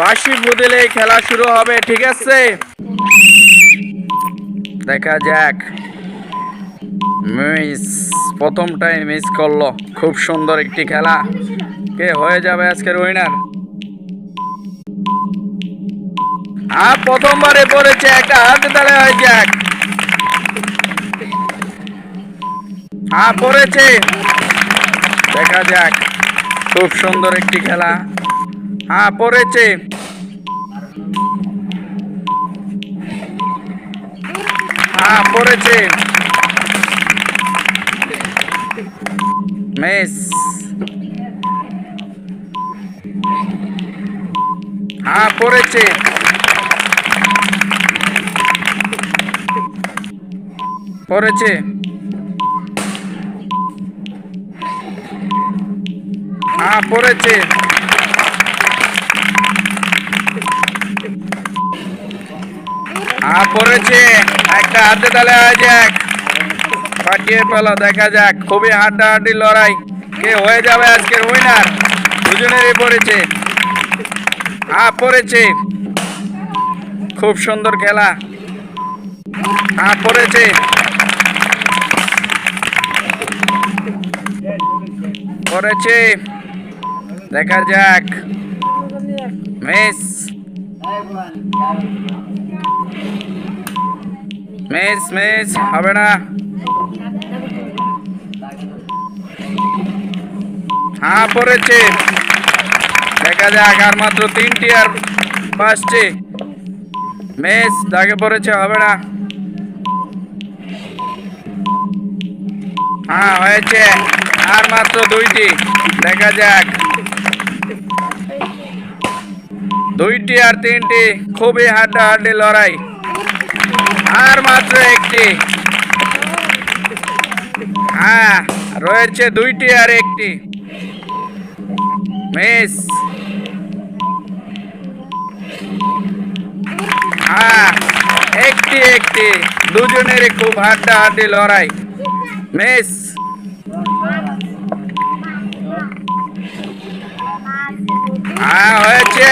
বাঁশি বুদিলেই খেলা শুরু হবে, ঠিক আছে? দেখা যাক। মিস, প্রথমটাই মিস করলো। খুব সুন্দর একটি খেলা। কে হয়ে যাবে আজকের উইনার? প্রথমবারে পড়েছে, একটা হাতে তালে হয়ে যাক। পড়েছে, দেখা যাক। খুব সুন্দর একটি খেলা। পড়েছে, পড়েছে, মিস। পড়েছে, পড়েছে, পড়েছে, পড়েছে। একটা হাতে তালে হয়ে যাক। পাঠিয়ে পেলো, দেখা যাক। খুবই হাড্ডাহাড্ডি লড়াই। কে হয়ে যাবে আজকের উইনার? দুজনেরই পড়েছে। পড়েছে, খুব সুন্দর খেলা। পড়েছে, পড়েছে, দেখা যাক। মিস, মিস, মিস হবে না। পড়েছে, দেখা যাক। আর মাত্র 3টি আর 5টি। মিস, দাগে পড়েছে, হবে না। হয়েছে। আর মাত্র 2টি, দেখা যাক। 2টি আর 3টি, খুবই হাড্ডাহাড্ডি লড়াই। আর মাত্র 1টি। রয়েছে 2টি আর 1টি। মিস, একটি। দুজনেরই খুব হাড্ডাহাড্ডি লড়াই। মিস, হয়েছে।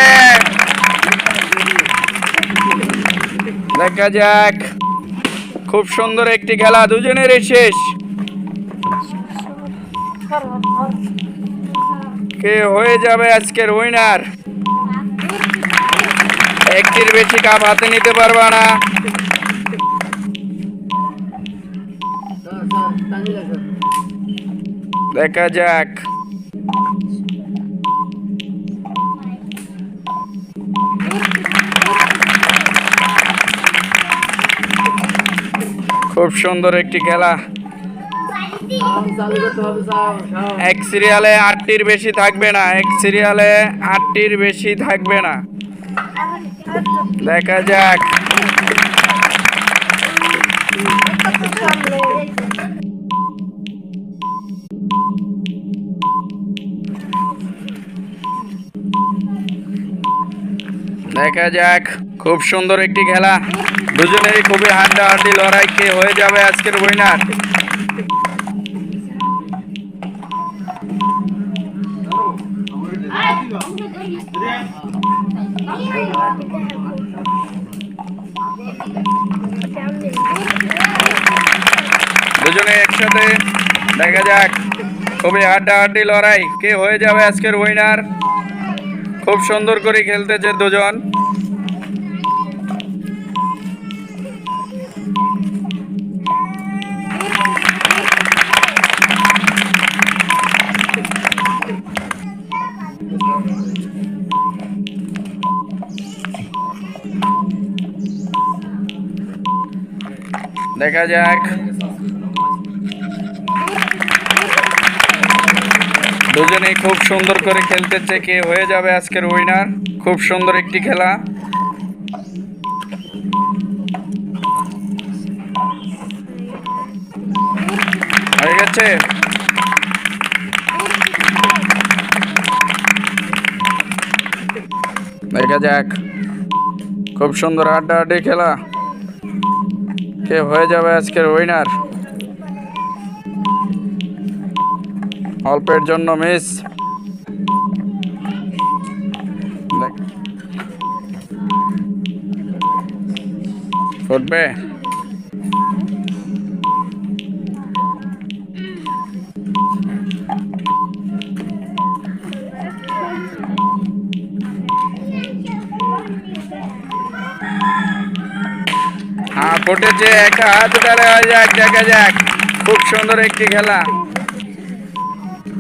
দেখা যাক। খুব সুন্দর একটি খেলা, দুজনেরই শেষ। কে হয়ে যাবে আজকের উইনার? একটির বেশি কাপ হাতে নিতে পারবা না। দেখা যাক। খুব সুন্দর একটি খেলা। এক সিরিয়ালে 8টির বেশি থাকবে না। এক সিরিয়ালে 8টির বেশি থাকবে না। দেখা যাক। দেখা যাক। খুব সুন্দর একটি খেলা, দুজনেরই খুবই হাড্ডাহাড্ডি লড়াই। কে হয়ে যাবে আজকের উইনার? দুজনে একসাথে, দেখা যাক। খুবই হাড্ডাহাড্ডি লড়াই। কে হয়ে যাবে আজকের উইনার? খুব সুন্দর করে খেলতেছে দুজন। দেখা যাক। দুজনেই খুব সুন্দর করে খেলতেছে। কে হয়ে যাবে আজকের উইনার? খুব সুন্দর একটি খেলা। হয়ে গেছে। দেখা যাক। খুব সুন্দর হাড্ডাহাড্ডি খেলা। কে হয়ে যাবে আজকের উইনার? অল্পের জন্য মিস। ফুটবে। হ্যাঁ ফুটেছে, একটা হাত তালে হয়ে যাক, দেখা যাক। খুব সুন্দর একটি খেলা,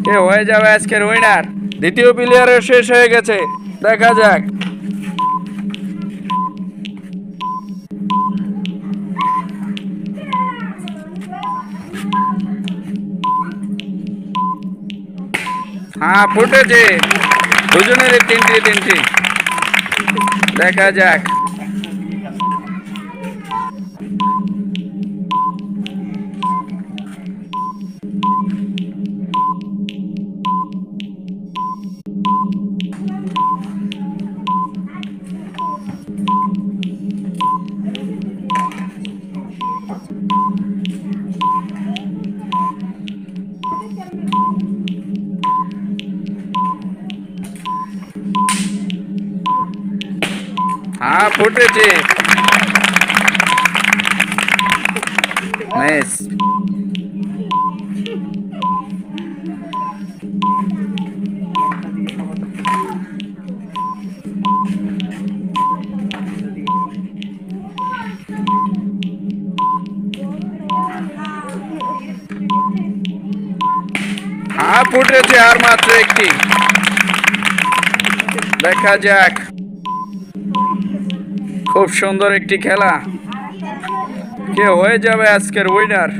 কে হয়ে যাবে আজকের উইনার। দ্বিতীয় প্লেয়ারের শেষ হয়ে গেছে, দেখা যাক। হ্যাঁ ফুটেছে, দুজনের তিনটি, দেখা যাক। হ্যাঁ ফুটেছে, নাইস। হ্যাঁ ফুটেছে, আর মাত্র একটি, দেখা যাক। খুব সুন্দর একটি খেলা, কে হয়ে যাবে আজকের উইনার।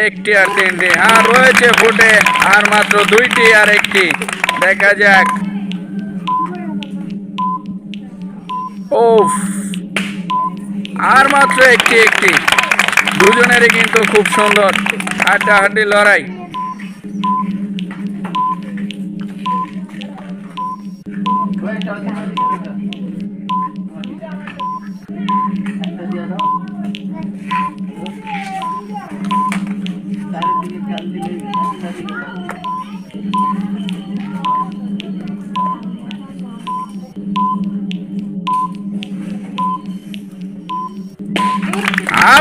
একটি আর তিনটি, হ্যাঁ রয়েছে ফুটে, আর মাত্র দুইটি আর একটি, দেখা যাক। ওফ, আর মাত্র একটি, দুজনেরই কিন্তু খুব সুন্দর হাড্ডাহাড্ডি লড়াই।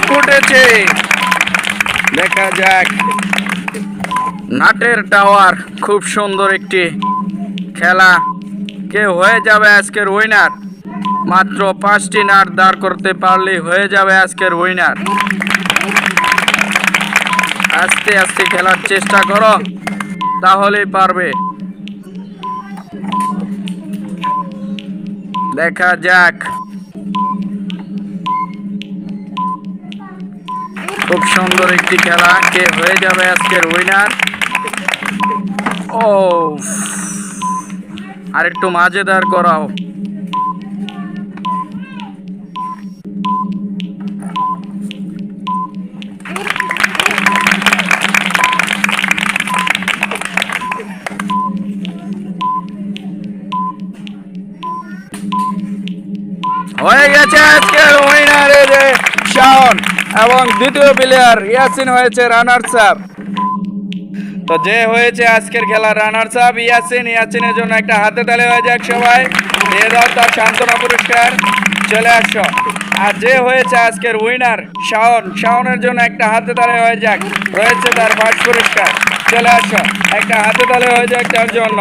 ফুটেছে, দেখা যাক। নাটের টাওয়ার, খুব সুন্দর একটি খেলা, কে হয়ে যাবে আজকের উইনার। মাত্র 5টি নাট দাঁড় করতে পারলেই হয়ে যাবে আজকের উইনার। আস্তে আস্তে খেলার চেষ্টা করো, তাহলেই পারবে। দেখা যাক। খুব সুন্দর একটি খেলা, কে হয়ে যাবে আজকের উইনার। ও, আরেকটু মজাদার করাও। হয়ে গেছে আজকের উইনার শাওন, এবং দ্বিতীয় প্লেয়ার ইয়াসিন হয়েছে রানার্স আপ। তো যে হয়েছে আজকের খেলা রানার্স আপ ইয়াসিনের জন্য একটা হাতে তালি হয়ে যাক সবাই, দিয়ে দাও তার সান্ত্বনা পুরস্কার, চলে আসো। আর যে হয়েছে আজকের উইনার শাওনের জন্য একটা হাতে তালি হয়ে যাক, রয়েছে তার ফার্স্ট পুরস্কার, চলে আসো, একটা হাতে তালি হয়ে যাক তার জন্য।